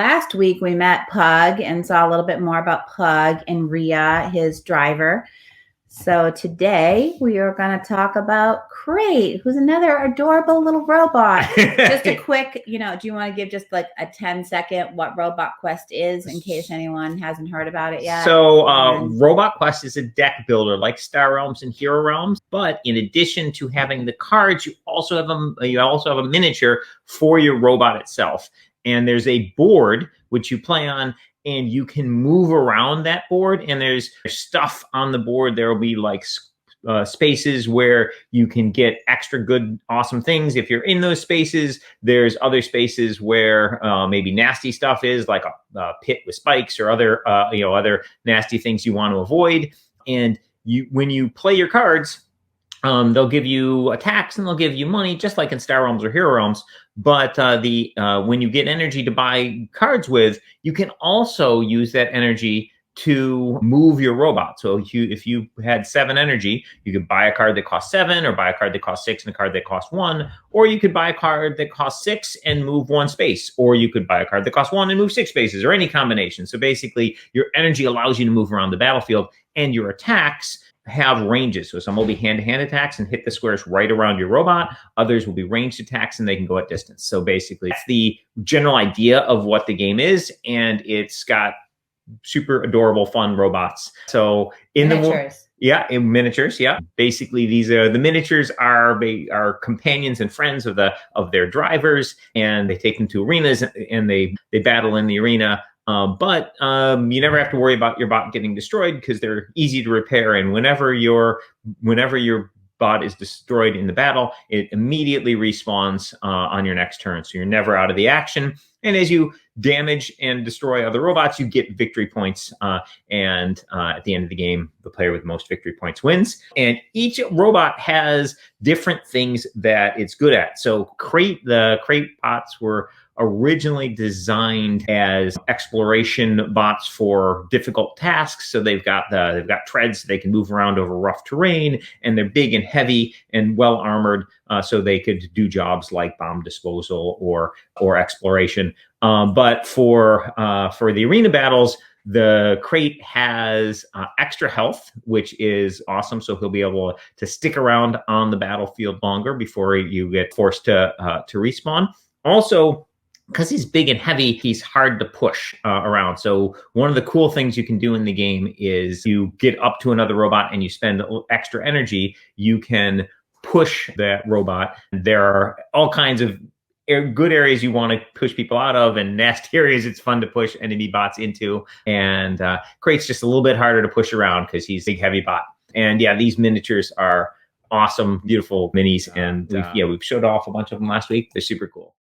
Last week we met Pug and saw a little bit more about Pug and Rhea, his driver. So today we are going to talk about Crate, who's another adorable little robot. Just a quick, do you want to give just like a 10-second what Robot Quest is in case anyone hasn't heard about it yet? So Robot Quest is a deck builder like Star Realms and Hero Realms, but in addition to having the cards, you also have a miniature for your robot itself. And there's a board which you play on, and you can move around that board, and there's stuff on the board. There will be like spaces where you can get extra good, awesome things. If you're in those spaces, there's other spaces where maybe nasty stuff is, like a pit with spikes or other nasty things you want to avoid. And when you play your cards, they'll give you attacks and they'll give you money, just like in Star Realms or Hero Realms. But when you get energy to buy cards with, you can also use that energy to move your robot. So if you had 7 energy, you could buy a card that costs 7, or buy a card that costs 6 and a card that costs 1, or you could buy a card that costs 6 and move 1 space, or you could buy a card that costs 1 and move 6 spaces, or any combination. So basically, your energy allows you to move around the battlefield, and your attacks have ranges. So some will be hand-to-hand attacks and hit the squares right around your robot. Others will be ranged attacks and they can go at distance. So basically, that's the general idea of what the game is, and it's got super adorable, fun robots. So in miniatures. In miniatures. Yeah, basically these are the miniatures are companions and friends of their drivers, and they take them to arenas and they battle in the arena. But you never have to worry about your bot getting destroyed because they're easy to repair. And whenever your bot is destroyed in the battle, it immediately respawns on your next turn. So you're never out of the action. And as you damage and destroy other robots, you get victory points. And at the end of the game, the player with the most victory points wins. And each robot has different things that it's good at. So the crate bots were originally designed as exploration bots for difficult tasks. So they've got treads, so they can move around over rough terrain, and they're big and heavy and well armored, so they could do jobs like bomb disposal or exploration. But for the arena battles, the crate has extra health, which is awesome. So he'll be able to stick around on the battlefield longer before you get forced to respawn. Also, because he's big and heavy, he's hard to push around. So one of the cool things you can do in the game is you get up to another robot and you spend extra energy, you can push that robot. There are all kinds of good areas you want to push people out of, and nasty areas it's fun to push enemy bots into. And Crate's just a little bit harder to push around because he's a big, heavy bot. And yeah, these miniatures are awesome, beautiful minis. And we've showed off a bunch of them last week. They're super cool.